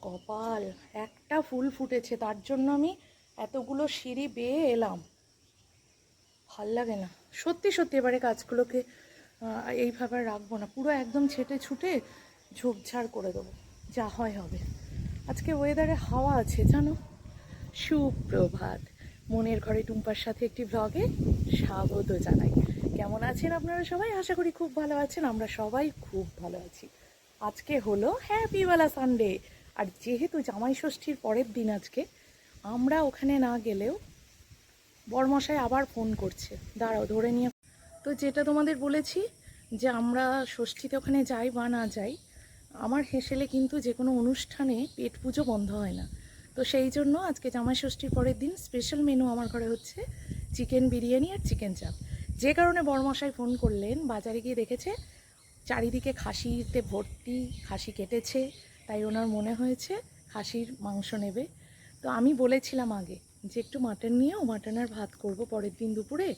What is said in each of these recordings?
কপাল, একটা ফুল ফুটেছে, তার জন্য আমি এতগুলো সিঁড়ি বেয়ে এলাম। ভাল লাগে না সত্যি সত্যি। এবারে কাজগুলোকে এইভাবে রাখবো না, পুরো একদম ছেটে ছুটে ঝোপঝাড় করে দেবো, যা হয় হবে। আজকে ওয়েদারে হাওয়া আছে জানো। সুপ্রভাত, মনের ঘরে টুম্পার সাথে একটি ব্লগে স্বাগত জানাই। কেমন আছেন আপনারা সবাই? আশা করি খুব ভালো আছেন। আমরা সবাই খুব ভালো আছি। আজকে হলো হ্যাপিওয়ালা সানডে, আর যেহেতু জামাই ষষ্ঠীর পরের দিন আজকে, আমরা ওখানে না গেলেও বরমশাই আবার ফোন করছে, দাঁড়াও ধরে নিয়ে। তো যেটা তোমাদের বলেছি যে আমরা ষষ্ঠীতে ওখানে যাই বা না যাই, আমার হেসেলে কিন্তু যে কোনো অনুষ্ঠানে পেট পুজো বন্ধ হয় না। তো সেই জন্য আজকে জামাই ষষ্ঠীর পরের দিন স্পেশাল মেনু আমার ঘরে হচ্ছে চিকেন বিরিয়ানি আর চিকেন চাপ। যে কারণে বরমশাই ফোন করলেন, বাজারে গিয়ে দেখেছে চারিদিকে খাসিতে ভর্তি, খাসি কেটেছে, তাই ওনার মনে হয়েছে খাসির মাংস নেবে। তো আমি বলেছিলাম আগে যে একটু মাটন নিয়েও মাটনের ভাত করব পরের দিন দুপুরে,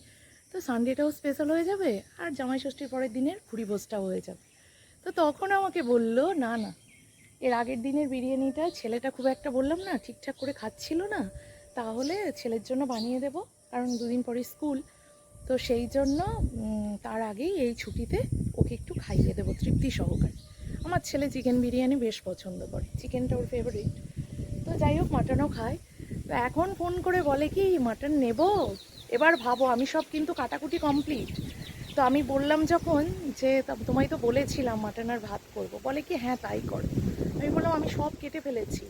তো সানডেটাও স্পেশাল হয়ে যাবে আর জামাই ষষ্ঠীর পরের দিনের ভুড়িভোজটাও হয়ে যাবে। তো তখন আমাকে বলল না না, এর আগের দিনের বিরিয়ানিটা ছেলেটা খুব একটা বললাম না ঠিকঠাক করে খাচ্ছিল না, তাহলে ছেলের জন্য বানিয়ে দেব, কারণ দুদিন পরে স্কুল। তো সেই জন্য তার আগেই এই ছুটিতে ওকে একটু খাইয়ে দেবো তৃপ্তি সহকারে। আমার ছেলে চিকেন বিরিয়ানি বেশ পছন্দ করে, চিকেনটা ওর ফেভারিট। তো যাই হোক, মাটনও খায়। তো এখন ফোন করে বলে কি মাটন নেব। এবার ভাবো, আমি সব কিন্তু কাটাকুটি কমপ্লিট। তো আমি বললাম যখন যে তোমায় তো বলেছিলাম মাটন আর ভাত করব, বলে কি হ্যাঁ তাই করো। আমি বললাম আমি সব কেটে ফেলেছি,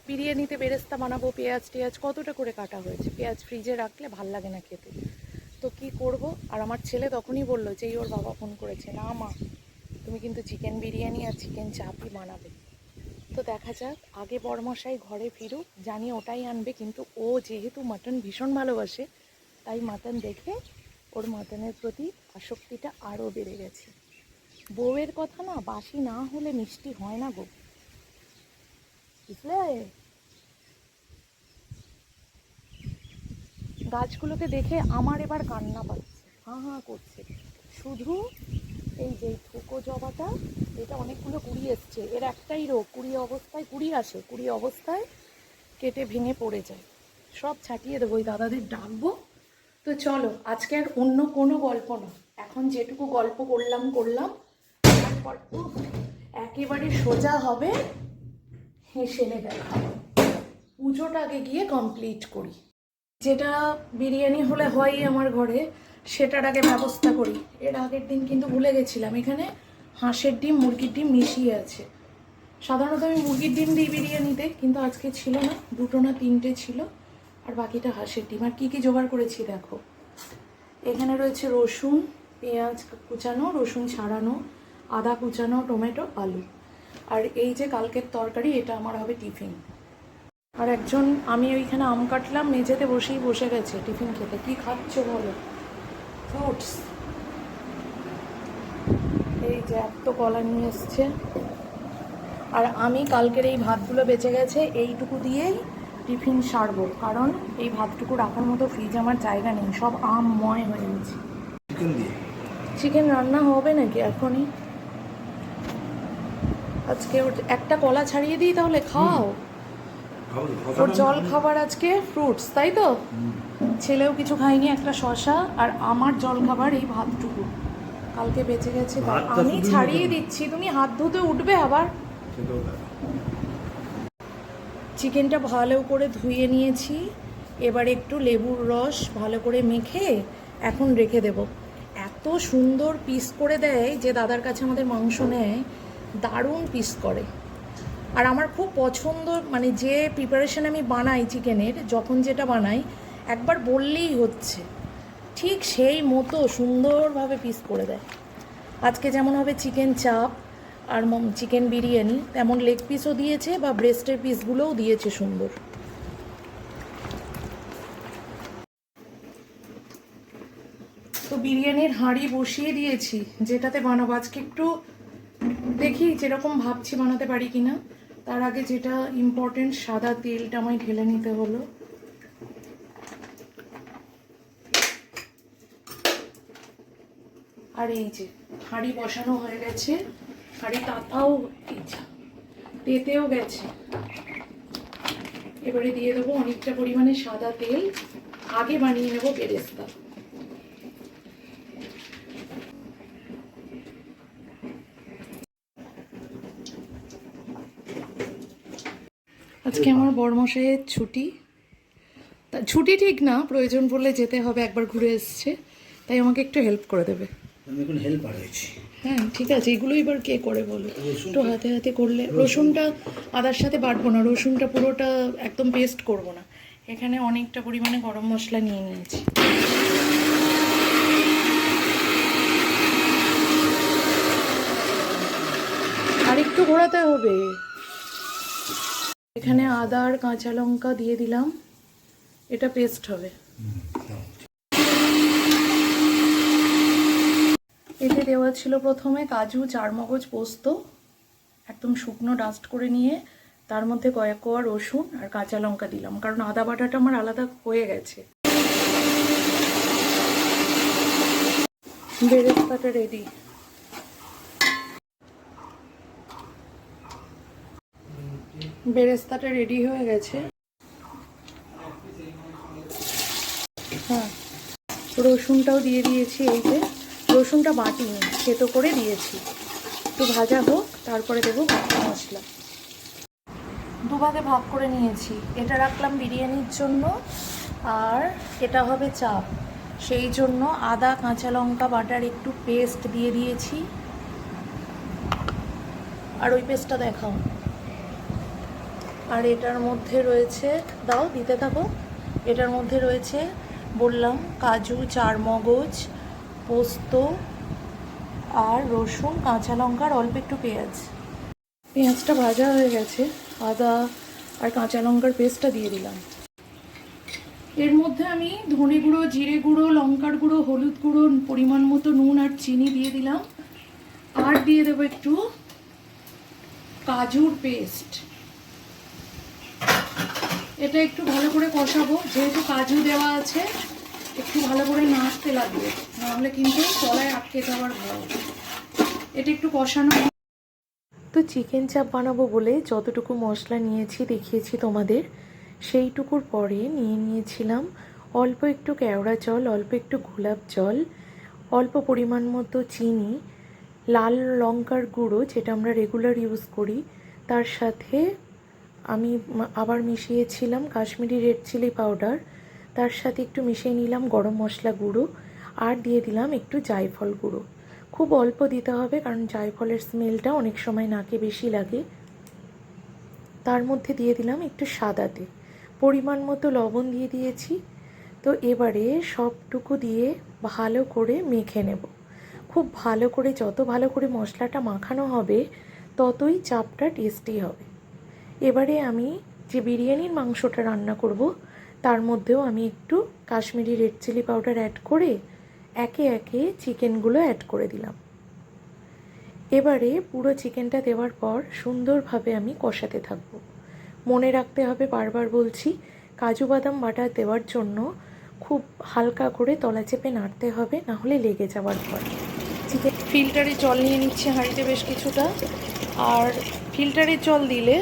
বিরিয়ানিতে বেরেস্তা বানাবো, পেঁয়াজ টেয়াজ কতটা করে কাটা হয়েছে, পেঁয়াজ ফ্রিজে রাখলে ভাল লাগে না খেতে, তো কি করব। আর আমার ছেলে তখনই বলল যে ওর বাবা ফোন করেছে, না মা তুমি কিন্তু চিকেন বিরিয়ানি আর চিকেন চাপই বানাবে। তো দেখা যাক, আগে বরমশাই ঘরে ফিরুক, জানি ওটাই আনবে, কিন্তু ও যেহেতু মাটন ভীষণ ভালোবাসে, তাই মাটন দেখে ওর মাটনের প্রতি আসক্তিটা আরও বেড়ে গেছে। বউয়ের কথা না বাসি না হলে মিষ্টি হয় না গো, বুঝলে। গাছগুলোকে দেখে আমার এবার কান্না পাচ্ছে, হাঁ হাঁ করছে। শুধু এই যে থোকো জবাটা, এটা অনেকগুলো কুড়ি এসছে, এর একটাই রোগ, কুড়ি আসে, কুড়ি অবস্থায় কেটে ভেঙে পড়ে যায়। সব ছাটিয়ে দেবো, ওই দাদাদের ডাকবো। তো চলো, আজকে আর অন্য কোনো গল্প না, এখন যেটুকু গল্প করলাম, তারপর একেবারে সোজা হবে হেসেলে দেখা। পুজোটাকে গিয়ে কমপ্লিট করি। যেটা বিরিয়ানি হলে হয়ই আমার ঘরে, সেটার আগে ব্যবস্থা করি। এর আগের দিন কিন্তু ভুলে গেছিলাম, এখানে হাঁসের ডিম মুরগির ডিম মিশিয়ে আছে। সাধারণত আমি মুরগির ডিম দিই বিরিয়ানিতে, কিন্তু আজকে ছিল না, দুটো না তিনটে ছিল, আর বাকিটা হাঁসের ডিম। আর কী কী জোগাড় করেছি দেখো, এখানে রয়েছে রসুন, পেঁয়াজ কুচানো, রসুন ছাড়ানো, আদা কুচানো, টমেটো, আলু। আর এই যে কালকের তরকারি, এটা আমার হবে টিফিন। আর একজন, আমি ওইখানে আম কাটলাম, মেঝেতে বসে গেছে টিফিন খেতে। কি খাচ্ছ বলো? ফ্রুটস। এই যে এত কলা নিয়ে এসছে। আর আমি কালকের এই ভাতগুলো বেঁচে গেছে, এইটুকু দিয়েই টিফিন সারবো, কারণ এই ভাতটুকু রাখার মতো ফ্রিজ আমার জায়গা নেই, সব আমময় হয়ে গেছে। চিকেন রান্না হবে নাকি এখনই? আজকে একটা কলা ছাড়িয়ে দিই, তাহলে খাও। ওর জল খাবার আজকে ফ্রুটস, তাই তো? ছেলেও কিছু খায়নি, একটা শশা। আর আমার জল খাবার এই ভাতটুকু কালকে বেঁচে গেছে, আমি ছাড়িয়ে দিচ্ছি। তুমি হাত ধুতে উঠবে আবার। চিকেনটা ভালো করে ধুয়ে নিয়েছি, এবার একটু লেবুর রস ভালো করে মেখে এখন রেখে দেব। এত সুন্দর পিস করে দেয়, যে দাদার কাছে আমাদের মাংস নেয়, দারুণ পিস করে। আর আমার খুব পছন্দ, মানে যে প্রিপারেশন আমি বানাই চিকেনের, যখন যেটা বানাই একবার বললেই হচ্ছে, ঠিক সেই মতো সুন্দরভাবে পিস করে দেয়। আজকে যেমন হবে চিকেন চাপ আর চিকেন বিরিয়ানি, তেমন লেগ পিসও দিয়েছে, বা ব্রেস্টের পিসগুলোও দিয়েছে সুন্দর। তো বিরিয়ানির হাঁড়ি বসিয়ে দিয়েছি, যেটাতে বানাবো আজকে। একটু দেখি যেরকম ভাবছি বানাতে পারি কিনা। তার আগে যেটা ইম্পর্টেন্ট, সাদা তেলটা আমায় ঢেলে নিতে হলো। আর এই যে হাঁড়ি বসানো হয়ে গেছে, হাঁড়ি তাতাও তেতেও গেছে। এবারে দিয়ে দেবো অনেকটা পরিমাণে সাদা তেল, আগে বানিয়ে নেবো বেরেস্তা। আজকে আমার বড়মশাইয়ের ছুটি, তা ছুটি ঠিক না, প্রয়োজন পড়লে যেতে হবে, একবার ঘুরে এসছে, তাই আমাকে একটু হেল্প করে দেবে। আমি এখন হেল্পার হয়েছি। হ্যাঁ ঠিক আছে, এগুলো এবার কে করে বলো, একটু হাতে হাতে করলে। রসুনটা আদার সাথে বাটবো না, রসুনটা পুরোটা একদম পেস্ট করব না। এখানে অনেকটা পরিমাণে গরম মশলা নিয়ে নিয়েছি। আর একটু ঘোরাতে হবে। এখানে আদা আর কাঁচা লঙ্কা দিয়ে দিলাম, এটা পেস্ট হবে। এতে দেওয়া ছিল প্রথমে কাজু, চারমগজ, পোস্ত, একদম শুকনো ডাস্ট করে নিয়ে তার মধ্যে কয়েক কোয়া রসুন আর কাঁচা লঙ্কা দিলাম, কারণ আদা বাটাটা আমার আলাদা হয়ে গেছে। বেরেস্তাটা রেডি। বেরেস্তাটা রেডি হয়ে গেছে। হ্যাঁ, রসুনটাও দিয়ে দিয়েছি। এই যে রসুনটা বাটিনি, থেতো করে দিয়েছি। একটু ভাজা হোক, তারপরে দেবো বাটা মশলা। দুভাগে ভাগ করে নিয়েছি, এটা রাখলাম বিরিয়ানির জন্য আর এটা হবে চাপ। সেই জন্য আদা কাঁচা লঙ্কা বাটার একটু পেস্ট দিয়ে দিয়েছি। আর ওই পেস্টটা দেখাও। আর এটার মধ্যে রয়েছে, দাও দিতে থাকো, এটার মধ্যে রয়েছে বললাম কাজু, চারমগজ, পোস্ত আর রসুন, কাঁচা লঙ্কা আর অল্প একটু পেঁয়াজ। পেঁয়াজটা ভাজা হয়ে গেছে, আদা আর কাঁচা লঙ্কার পেস্টটা দিয়ে দিলাম। এর মধ্যে আমি ধনে গুঁড়ো, জিরে গুঁড়ো, লঙ্কার গুঁড়ো, হলুদ গুঁড়ো, পরিমাণ মতো নুন আর চিনি দিয়ে দিলাম। আর দিয়ে দেবো একটু কাজুর পেস্ট। এটা একটু ভালো করে কষাবো, যেহেতু কাজু দেওয়া আছে একটু ভালো করে নাড়তে লাগবে, নাহলে কিন্তু তলায় আটকে যাওয়ার ভয়। এটা একটু কষানো। তো চিকেন চাপ বানাবো বলে যতটুকু মশলা নিয়েছি দেখিয়েছি তোমাদের, সেইটুকুর পরে নিয়ে নিয়েছিলাম অল্প একটু কেওড়া জল, অল্প একটু গোলাপ জল, অল্প পরিমাণ মতো চিনি, লাল লঙ্কার গুঁড়ো যেটা আমরা রেগুলার ইউজ করি, তার সাথে আমি আবার মিশিয়েছিলাম কাশ্মীরি রেড চিলি পাউডার, তার সাথে একটু মিশিয়ে নিলাম গরম মশলা গুঁড়ো, আর দিয়ে দিলাম একটু জায়ফল গুঁড়ো। খুব অল্প দিতে হবে, কারণ জায়ফলের স্মেলটা অনেক সময় নাকে বেশি লাগে। তার মধ্যে দিয়ে দিলাম একটু সাদা তেল, পরিমাণ মতো লবণ দিয়ে দিয়েছি। তো এবারে সবটুকু দিয়ে ভালো করে মেখে নেব। খুব ভালো করে, যত ভালো করে মশলাটা মাখানো হবে ততই চাপটা টেস্টি হবে। এবারে আমি যে বিরিয়ানির মাংসটা রান্না করব তার মধ্যেও আমি একটু Kashmiri red chilli powder add করে একে একে চিকেনগুলো অ্যাড করে দিলাম। এবারে পুরো চিকেনটা দেওয়ার পর সুন্দরভাবে আমি কষাতে থাকবো। মনে রাখতে হবে, বারবার বলছি, কাজু বাদাম বাটা দেওয়ার জন্য খুব হালকা করে তলা চেপে নাড়তে হবে, নাহলে লেগে যাওয়ার ভয়। চিকেন ফিল্টারে জল নিয়ে নিচ্ছে হাঁড়িতে বেশ কিছুটা, আর ফিল্টারের জল দিলে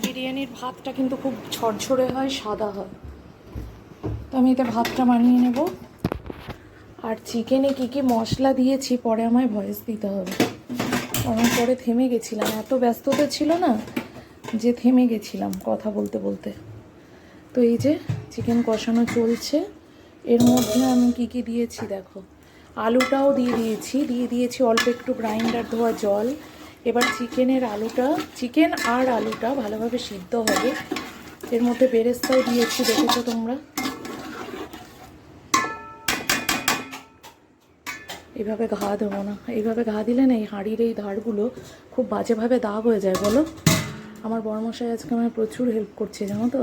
বিরিয়ানির ভাতটা কিন্তু খুব ঝরঝরে হয়, সাদা হয়। তো আমি এতে ভাতটা বানিয়ে নেব। আর চিকেনে কী কী মশলা দিয়েছি পরে আমায় ভয়েস দিতে হবে, আমি পরে থেমে গেছিলাম, এত ব্যস্ততা ছিল না যে থেমে গেছিলাম কথা বলতে বলতে। তো এই যে চিকেন কষানো চলছে, এর মধ্যে আমি কী কী দিয়েছি দেখো। আলুটাও দিয়ে দিয়েছি অল্প একটু গ্রাইন্ডার ধোয়া জল। এবার চিকেন আর আলুটা ভালোভাবে সিদ্ধ হবে। এর মধ্যে বেরেস্তাও দিয়েছি, দেখেছো তোমরা। এইভাবে ঘা দেবো না, এইভাবে ঘা দিলে না এই হাঁড়ির এই ধারগুলো খুব বাজেভাবে দাগ হয়ে যায় বলো। আমার বড়মশাই আজকে আমায় প্রচুর হেল্প করছে জানো তো।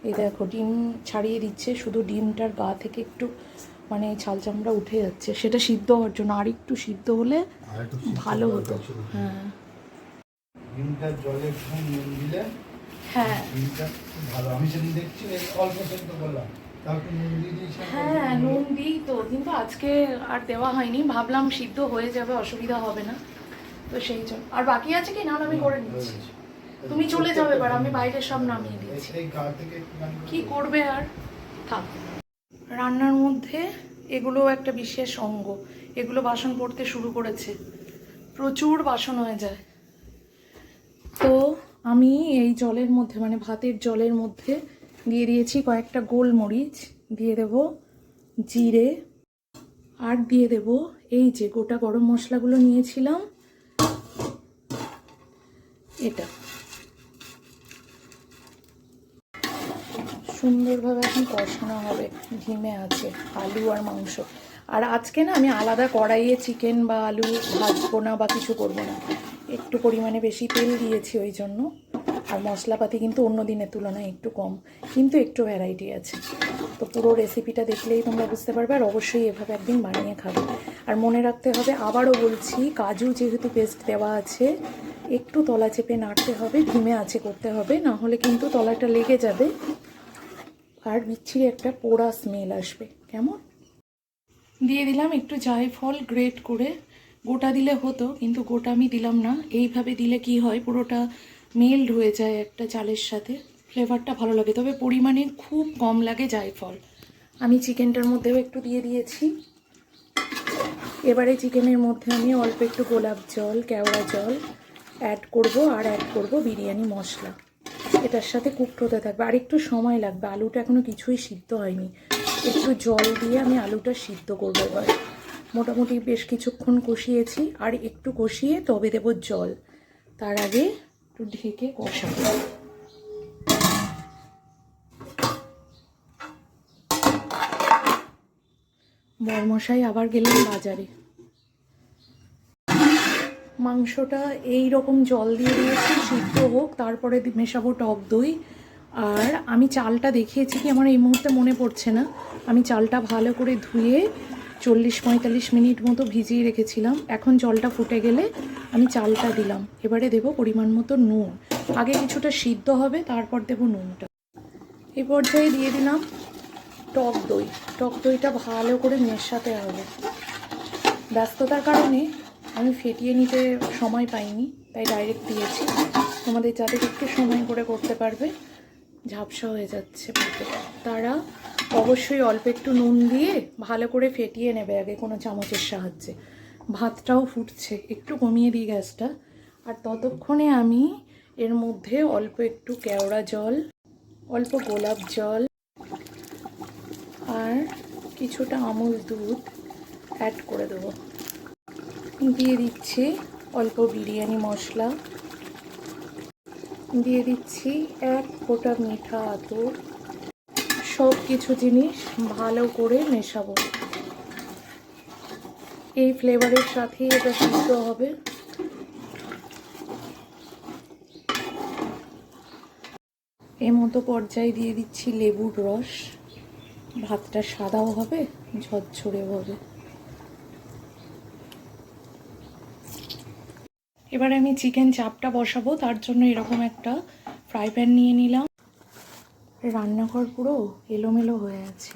এই দেখো ডিম ছাড়িয়ে দিচ্ছে, শুধু ডিমটার গা থেকে একটু মানে ছাল চামড়া উঠে যাচ্ছে, সেটা সিদ্ধ হওয়ার জন্য। আর একটু সিদ্ধ হলে ভালো হতো। হ্যাঁ, ডিমটা জলে নুন দিলে হ্যাঁ ডিমটা খুব ভালো। আমি সেদিন দেখছি অল্প সেদ্ধ করলাম, তারপর নুন দিয়ে দিয়েছি। হ্যাঁ নুন দিই তো, কিন্তু আজকে আর দেওয়া হয়নি, ভাবলাম সিদ্ধ হয়ে যাবে, অসুবিধা হবে না, তো সেই জন্য। আর বাকি আছে কি না, আমি করে নিচ্ছি। তুমি চলে যাবে, এবার আমি বাইরে সব নামিয়ে দিয়েছি। এই গা থেকে একটুখানি কি করবে আর, থাক। রান্নার মধ্যে এগুলো একটা বিশেষ অঙ্গ, এগুলো বাসন পড়তে শুরু করেছে, প্রচুর বাসন হয়ে যায়। তো আমি এই জলের মধ্যে মানে ভাতের জলের মধ্যে দিয়ে দিয়েছি কয়েকটা গোলমরিচ, দিয়ে দেব জিরে, আর দিয়ে দেব এই যে গোটা গরম মশলাগুলো নিয়েছিলাম, এটা সুন্দরভাবে এখন কষানো হবে, ধিমে আছে, আলু আর মাংস। আর আজকে না আমি আলাদা কড়াইয়ে চিকেন বা আলু ভাজবো না বা কিছু করবো না, একটু পরিমাণে বেশি তেল দিয়েছি ওই জন্য। আর মশলাপাতি কিন্তু অন্য দিনের তুলনায় একটু কম, কিন্তু একটু ভ্যারাইটি আছে। তো পুরো রেসিপিটা দেখলেই তোমরা বুঝতে পারবে, আর অবশ্যই এভাবে একদিন বানিয়ে খাবে। আর মনে রাখতে হবে, আবারও বলছি, কাজু যেহেতু পেস্ট দেওয়া আছে, একটু তলা চেপে নাড়তে হবে, ধিমে আছে করতে হবে, না হলে কিন্তু তলাটা লেগে যাবে আর বিচ্ছিরি একটা পোড়া স্মেল আসবে। কেমন? দিয়ে দিলাম একটু জায়ফল গ্রেট করে, গোটা দিলে হতো কিন্তু গোটা আমি দিলাম না। এইভাবে দিলে কি হয়, পুরোটা মেল্ট হয়ে যায় একটা চালের সাথে, ফ্লেভারটা ভালো লাগে, তবে পরিমাণে খুব কম লাগে জায়ফল। আমি চিকেনটার মধ্যেও একটু দিয়ে দিয়েছি। এবারে চিকেনের মধ্যে আমি অল্প একটু গোলাপ জল, কেওড়া জল অ্যাড করব, আর অ্যাড করব বিরিয়ানি মশলা। এটার সাথে কুকড হতে থাকবে, আর একটু সময় লাগবে, আলুটা এখনও কিছুই সিদ্ধ হয়নি। একটু জল দিয়ে আমি আলুটা সিদ্ধ করবো এবার। মোটামুটি বেশ কিছুক্ষণ কষিয়েছি, আর একটু কষিয়ে তবে দেব জল। তার আগে একটু ঢেকে কষাবো। বরমশাই আবার গেলেন বাজারে। মাংসটা এই রকম জল দিয়ে দিয়েছি, সিদ্ধ হোক, তারপরে মেশাবো টক দই। আর আমি চালটা দেখিয়েছি কি আমার এই মুহূর্তে মনে পড়ছে না, আমি চালটা ভালো করে ধুয়ে 40-45 মিনিট মতো ভিজিয়ে রেখেছিলাম। এখন জলটা ফুটে গেলে আমি চালটা দিলাম। এবারে দেব পরিমাণ মতো নুন, আগে কিছুটা সিদ্ধ হবে, তারপর দেব নুনটা। এই পর্যায়ে দিয়ে দিলাম টক দই। টক দইটা ভালো করে মেশাতে হবে। ব্যস্ততার কারণে আমি ফেটিয়ে নিতে সময় পাইনি, তাই ডাইরেক্ট দিয়েছি। তোমাদের যাদের একটু সময় করে করতে পারবে, ঝাপসা হয়ে যাচ্ছে ভাতে, তারা অবশ্যই অল্প একটু নুন দিয়ে ভালো করে ফেটিয়ে নেবে আগে কোনো চামচের সাহায্যে। ভাতটাও ফুটছে, একটু কমিয়ে দিই গ্যাসটা। আর ততক্ষণে আমি এর মধ্যে অল্প একটু কেওড়া জল, অল্প গোলাপ জল আর কিছুটা আমুল দুধ অ্যাড করে দেবো। দিয়ে দিচ্ছি অল্প বিরিয়ানি মশলা, দিয়ে দিচ্ছি 1 ফোঁটা মিঠা আতর। সব কিছু জিনিস ভালো করে মেশাবো। এই ফ্লেভারের সাথেই এটা সিদ্ধ হবে। এই মতো পর্যায়ে দিয়ে দিচ্ছি লেবুর রস, ভাতটা সাদাও হবে, ঝরঝরেও হবে। এবারে আমি চিকেন চাপটা বসাবো, তার জন্য এরকম একটা ফ্রাই প্যান নিয়ে নিলাম। রান্নাঘর পুরো এলোমেলো হয়ে আছে।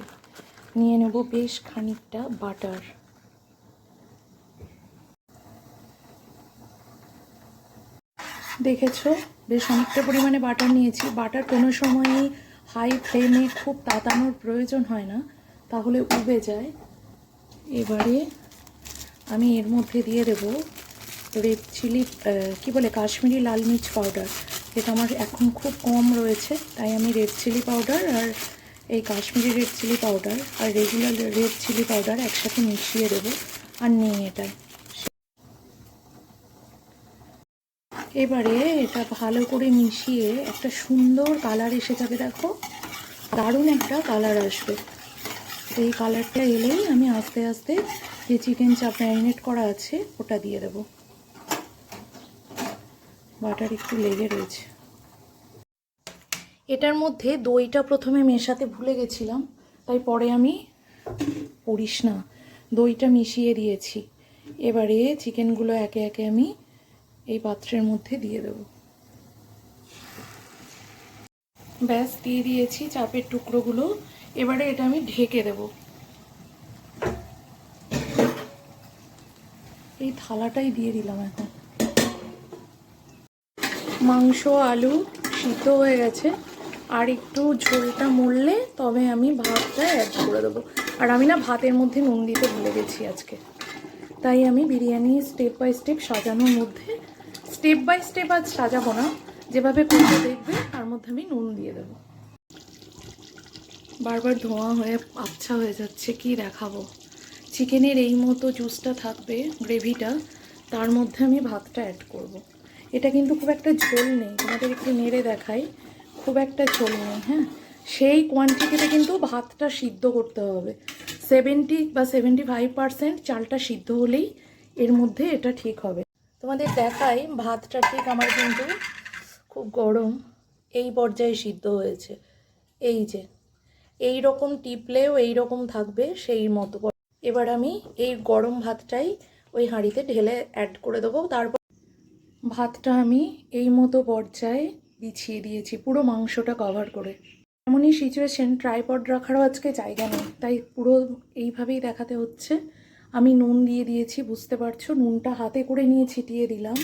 নিয়ে নেব বেশ খানিকটা বাটার। দেখেছো, বেশ অনেকটা পরিমাণে বাটার নিয়েছি। বাটার কোনো সময়ই হাই ফ্লেমে খুব তাতানোর প্রয়োজন হয় না, তাহলে উবে যায়। এবারে আমি এর মধ্যে দিয়ে দেব রেড চিলি, কাশ্মীরি লাল মির্চ পাউডার। এটা আমার এখন খুব কম রয়েছে, তাই আমি রেড চিলি পাউডার আর এই কাশ্মীরি রেড চিলি পাউডার আর রেগুলার রেড চিলি পাউডার একসাথে মিশিয়ে দেবো, আর নেই এটা। এবারে এটা ভালো করে মিশিয়ে একটা সুন্দর কালার এসে যাবে, দেখো দারুণ একটা কালার আসবে। এই কালারটা এলেই আমি আস্তে আস্তে যে চিকেন চাপ ম্যারিনেট করা আছে ওটা দিয়ে দেব। বাটার একটু লেগে রয়েছে। এটার মধ্যে দইটা প্রথমে মেশাতে ভুলে গেছিলাম, তাই পরে আমি দইটা মিশিয়ে দিয়েছি। এবারে চিকেনগুলো একে একে আমি এই পাত্রের মধ্যে দিয়ে দেব। ব্যাস, দিয়ে দিয়েছি চাপের টুকরোগুলো। এবারে এটা আমি ঢেকে দেব। এই থালাটাই দিয়ে দিলাম এখন। মাংস আলু সিদ্ধ হয়ে গেছে, আর একটু ঝোলটা মরলে তবে আমি ভাতটা অ্যাড করে দেবো। আর আমি না ভাতের মধ্যে নুন দিতে ভুলে গেছি আজকে, তাই আমি বিরিয়ানি স্টেপ বাই স্টেপ সাজানোর মধ্যে স্টেপ বাই স্টেপ আজ সাজাবো না, যেভাবে করতে দেখবে তার মধ্যে আমি নুন দিয়ে দেবো। বারবার ধোঁয়া হয়ে আবছা হয়ে যাচ্ছে, কি দেখাবো। চিকেনের এই মতো জুসটা থাকবে, গ্রেভিটা, তার মধ্যে আমি ভাতটা অ্যাড করব। এটা কিন্তু খুব একটা ঝোল নেই, তোমাদের একটু নেড়ে দেখাই, খুব একটা ঝোল নেই। হ্যাঁ, সেই কোয়ান্টিটিতে কিন্তু ভাতটা সিদ্ধ করতে হবে। 70 বা 75% চালটা সিদ্ধ হলেই এর মধ্যে এটা ঠিক হবে। তোমাদের দেখাই ভাতটা ঠিক আমার কিন্তু খুব গরম, এই পর্যায়ে সিদ্ধ হয়েছে। এই যে এই রকম টিপলেও এই রকম থাকবে সেই মতো। এবার আমি এই গরম ভাতটাই ওই হাঁড়িতে ঢেলে অ্যাড করে দেবো। তারপর ভাতটা আমি এই মতো পর্যায়ে বিছিয়ে দিয়েছি পুরো মাংসটা কভার করে। এমনই সিচুয়েশন, ট্রাইপড রাখারও আজকে জায়গা নেই, তাই পুরো এইভাবেই দেখাতে হচ্ছে। আমি নুন দিয়ে দিয়েছি, বুঝতে পারছো, নুনটা হাতে করে নিয়ে ছিটিয়ে দিলাম।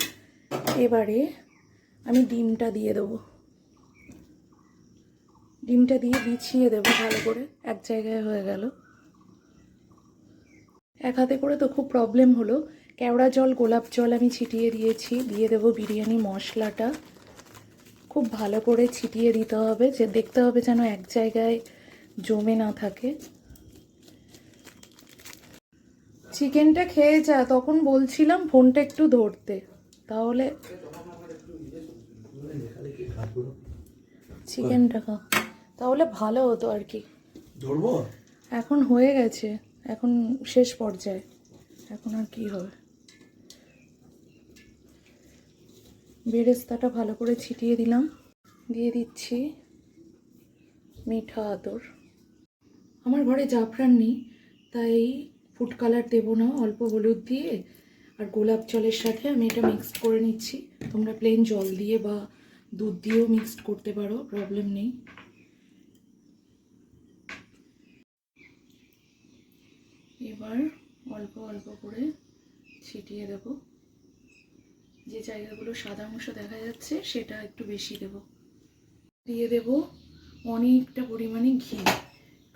এবারে আমি ডিমটা দিয়ে দেবো, ডিমটা দিয়ে বিছিয়ে দেবো ভালো করে, এক জায়গায় হয়ে গেল। এক হাতে করে তো খুব প্রবলেম হলো। কেওড়া জল, গোলাপ জল আমি ছিটিয়ে দিয়েছি। দিয়ে দেবো বিরিয়ানি মশলাটা, খুব ভালো করে ছিটিয়ে দিতে হবে, যে দেখতে হবে যেন এক জায়গায় জমে না থাকে। চিকেনটা খেয়ে যা, তখন বলছিলাম ফোনটা একটু ধরতে, তাহলে চিকেনটা খা, তাহলে ভালো হতো আর কি। ধরবো? এখন হয়ে গেছে, এখন শেষ পর্যায়ে, এখন আর কি হবে। বেরেস্তাটা ভালো করে ছিটিয়ে দিলাম, দিয়ে দিচ্ছি মিঠা আতর। আমার ঘরে জাফরান নেই, তাই ফুড কালার দেবো না, অল্প হলুদ দিয়ে আর গোলাপ জলের সাথে আমি এটা মিক্সড করে নিচ্ছি। তোমরা প্লেন জল দিয়ে বা দুধ দিয়েও মিক্সড করতে পারো, প্রবলেম নেই। এবার অল্প অল্প করে ছিটিয়ে দেব, যে জায়গাগুলো সাদা অংশ দেখা যাচ্ছে সেটা একটু বেশি দেব। দিয়ে দেব অনেকটা পরিমাণে ঘি,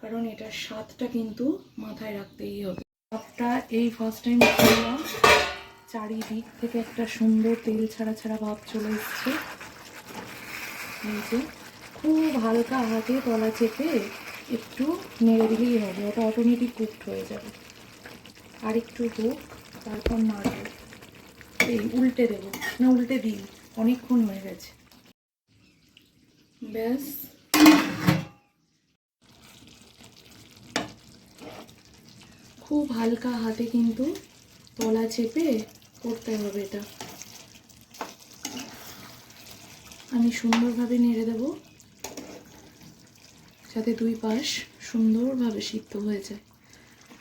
কারণ এটার স্বাদটা কিন্তু মাথায় রাখতেই হবে। ভাতটা এই ফার্স্ট টাইম করলাম, চারিদিক থেকে একটা সুন্দর তেল ছাড়া ছাড়া ভাব চলে এসছে। এই যে খুব হালকা হাতে তলা চেপে একটু নেড়ে দিলেই হবে, ওটা অটোমেটিক কুকড হয়ে যাবে। আর একটু হোক, তারপর নাড়ব। এই উল্টে দেবো না, উল্টে দিই, অনেকক্ষণ হয়ে গেছে। ব্যাস, খুব হালকা হাতে কিন্তু তলা চেপে করতে হবে এটা। আমি সুন্দরভাবে নেড়ে দেব, যাতে দুই পাশ সুন্দরভাবে সিদ্ধ হয়ে যায়।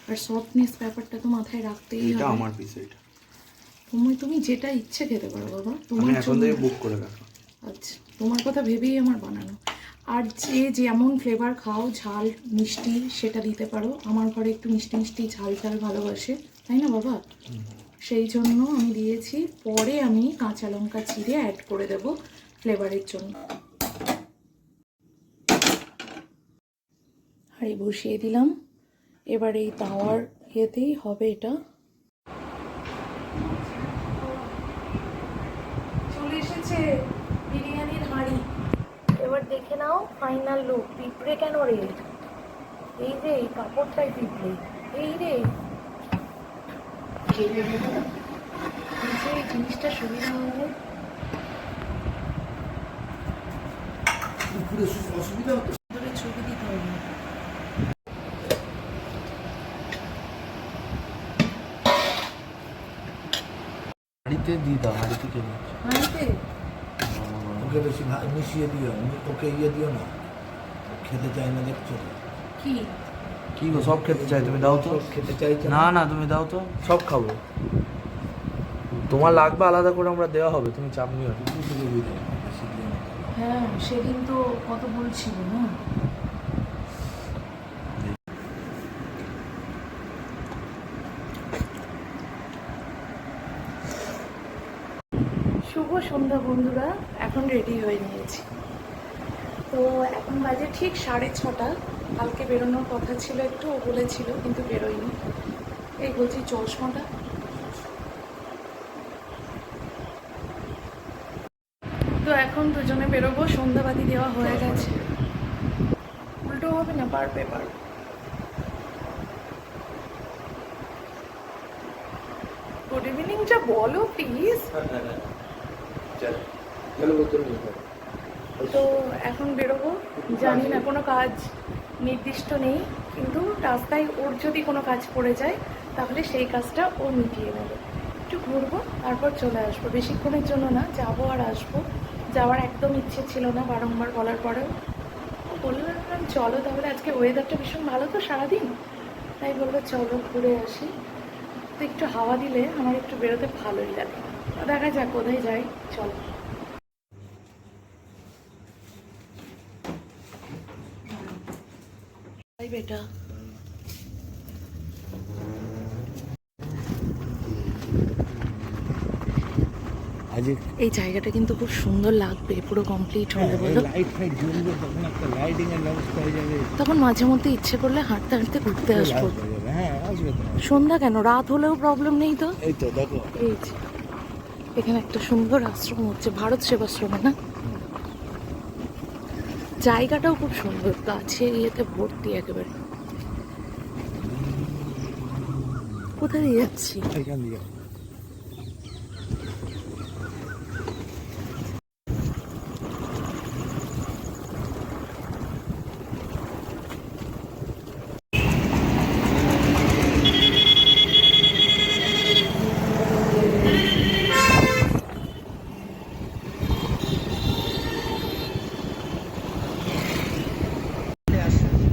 আর সফটনেস ব্যাপারটা তো মাথায় রাখতেই হবে। এটা আমার পিস, এটা তুমি যেটা ইচ্ছে খেতে পারো বাবা, আমি তোমার এখন থেকে বুক করে রাখো। আচ্ছা, তোমার কথা ভেবেই আমার বানানো। আর যে যেমন ফ্লেভার খাও, ঝাল মিষ্টি সেটা দিতে পারো। আমার ঘরে একটু মিষ্টি মিষ্টি ঝাল ঝাল ভালোবাসে, তাই না বাবা? সেই জন্য আমি দিয়েছি। পরে আমি কাঁচা লঙ্কা চিড়ে অ্যাড করে দেব ফ্লেভারের জন্য। হাঁড়ি বসিয়ে দিলাম, এবার এই তাওয়ার ইয়েতেই হবে এটা। চলে এসেছে বিরিয়ানির হাঁড়ি, এবার দেখে নাও ফাইনাল লুক। পিঁপড়ে কেন রে? এই যে এই কাপড়টাই পিঁপড়ে, এই রে। এই জিনিসটা সুবিধা হবে, অসুবিধা হতো? ধরে ছবি দিতে হবে। হাঁড়িতে দিয়ে দাও, হাঁড়িতে কে দিচ্ছে? হাঁড়িতে ওকে বেশি মিশিয়ে দিও, ওকে ইয়ে দিও না, খেতে চাই না, দেখছো তো? কি কি গো, সব খেতে চাই, তুমি দাও তো। খেতে চাইছে না না, তুমি দাও তো, সব খাবো। তোমার লাগবে আলাদা করে আমরা দেওয়া হবে, তুমি চাপ নিও না। কিছু দিয়ে দাও, বেশি দিও না। হ্যাঁ, সেদিন তো কত বলছিল না। শুভ শুভ সন্ধ্যা বন্ধুরা, এখন রেডি হয়ে নিয়েছি। তো এখন বাজে ঠিক 6:30। কালকে বেরোনোর কথা ছিল, একটু ও বলেছিল কিন্তু বেরোয়নি। এই বলছি চশমাটা তো এখন দুজনে বেরোবো, সন্ধ্যাবাতি দেওয়া হয়ে গেছে। উল্টো হবে না, পারবে। গুড ইভিনিংটা বলো প্লিজ। তো এখন বেরোবো, জানি না, কোনো কাজ নির্দিষ্ট নেই, কিন্তু রাস্তায় ওর যদি কোনো কাজ পড়ে যায় তাহলে সেই কাজটা ও মিটিয়ে নেবে। একটু ঘুরবো, তারপর চলে আসবো, বেশিক্ষণের জন্য না, যাবো আর আসবো। যাওয়ার একদম ইচ্ছে ছিল না, বারংবার বলার পরেও বললাম চলো তাহলে। আজকে ওয়েদারটা ভীষণ ভালো তো সারাদিন, তাই বললো চলো ঘুরে আসি। তো একটু হাওয়া দিলে আমার একটু বেরোতে ভালোই লাগে। দেখা যাক কোথায় যাই, চলো। বেটা এই জায়গাটা কিন্তু খুব সুন্দর লাগবে পুরো কমপ্লিট হলে, বলো। তখন মাঝে মধ্যে ইচ্ছে করলে হাঁটতে হাঁটতে ঘুরতে আসবো। সন্ধ্যা কেন, রাত হলেও প্রবলেম নেই তো। এই তো দেখো, এই যে এখানে একটা সুন্দর আশ্রম হচ্ছে, ভারত সেবাশ্রম না? জায়গাটাও খুব সুন্দর, গাছে ইয়েতে ভর্তি একেবারে। কোথায় দিয়ে যাচ্ছি?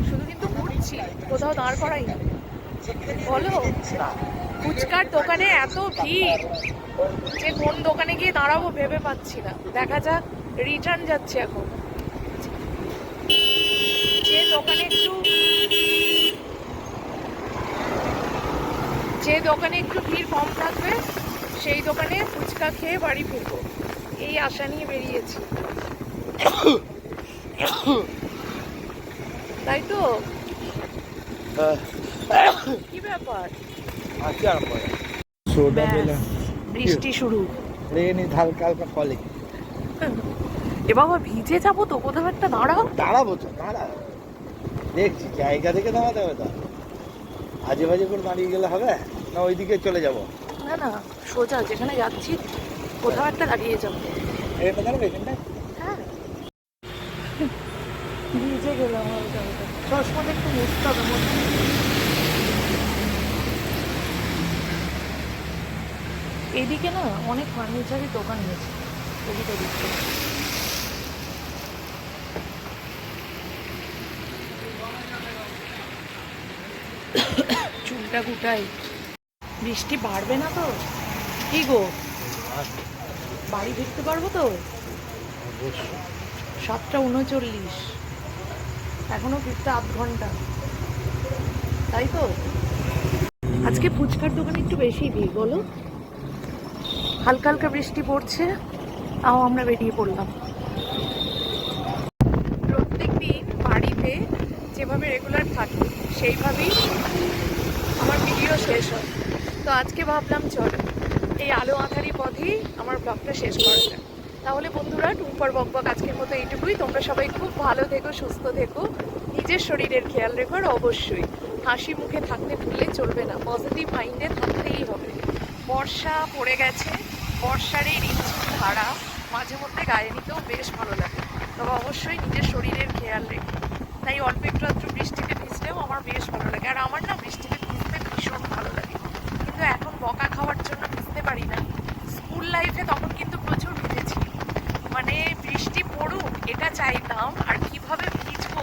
শুধু কিন্তু ঘুরছি, কোথাও দাঁড় করাই না, বলো। ফুচকার দোকানে এত ভিড় যে কোন দোকানে গিয়ে দাঁড়াবো ভেবে পাচ্ছি না। দেখা যাক, রিটার্ন যাচ্ছে এখন। যে দোকানে একটু ভিড় কম থাকবে সেই দোকানে ফুচকা খেয়ে বাড়ি ফিরবো, এই আশা নিয়ে বেরিয়েছি। তাই তো? কি ব্যাপার? ব্যাস, বৃষ্টি শুরু। হালকা হালকা ফলে। এ বাবা, ভিজে যাবো তো, কোথাও একটা দাঁড়াও। দাঁড়াবো তো, দেখছি জায়গা থেকে দাঁড়াতে হবে। তো আজে বাজে করে দাঁড়িয়ে গেলে হবে না, ওইদিকে চলে যাবো? না না, সোজা যেখানে যাচ্ছি কোথাও একটা দাঁড়িয়ে যাবো। এখানটা দাঁড়াবে, এখানটায়। হ্যাঁ, ভিজে গেলাম। চশমাটা একটু মুছতে হবে মনে হয়। এদিকে না অনেক ফার্নিচারের দোকান হয়েছে, এদিকে দিচ্ছে। চুলটা গুটাই। বৃষ্টি বাড়বে না তো? কি গো, বাড়ি ফিরতে পারবো তো? 7:39, এখনো ফিরতে আধ ঘন্টা, তাই তো? আজকে ফুচকার দোকানে একটু বেশি ভিড়, বলো। হালকা হালকা বৃষ্টি পড়ছে, তাও আমরা বেরিয়ে পড়লাম। প্রত্যেক দিন বাড়িতে যেভাবে রেগুলার থাকি সেইভাবেই আমার ভিডিও শেষ হয়। তো আজকে ভাবলাম চলো এই আলো আঁধারি পথেই আমার ব্লগটা শেষ করা যায়। তাহলে বন্ধুরা, টুম্পার বকবক আজকের মতো এইটুকুই। তোমরা সবাই খুব ভালো থেকো, সুস্থ থেকো, নিজের শরীরের খেয়াল রেখো, আর অবশ্যই হাসি মুখে থাকতে ভুললে চলবে না, পজিটিভ মাইন্ডে থাকতেই হবে। বর্ষা পড়ে গেছে, বর্ষার এই রিমঝিম ধারা মাঝে মধ্যে গায়ে নিতেও বেশ ভালো লাগে, তবে অবশ্যই নিজের শরীরের খেয়াল রেখে। তাই অল্প একটু আধটু বৃষ্টিতে ভিজলেও আমার বেশ ভালো লাগে। আর আমার না বৃষ্টিতে ভিজতে ভীষণ ভালো লাগে, কিন্তু এখন বকা খাওয়ার জন্য ভিজতে পারি না। স্কুল লাইফে তখন কিন্তু প্রচুর ভিজেছি, মানে বৃষ্টি পড়ুক এটা চাইতাম, আর কিভাবে ভিজবো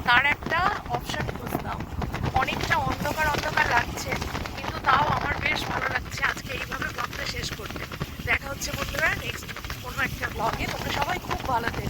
তার একটা অপশন খুঁজতাম। অনেকটা অন্ধকার অন্ধকার লাগছে, কিন্তু তাও আমার বেশ ভালো লাগছে আজকে এইভাবে ব্লগটা শেষ করতে। দেখা হচ্ছে বন্ধুরা নেক্সট কোনো একটা ব্লগে। তোমরা সবাই খুব ভালো থেকো।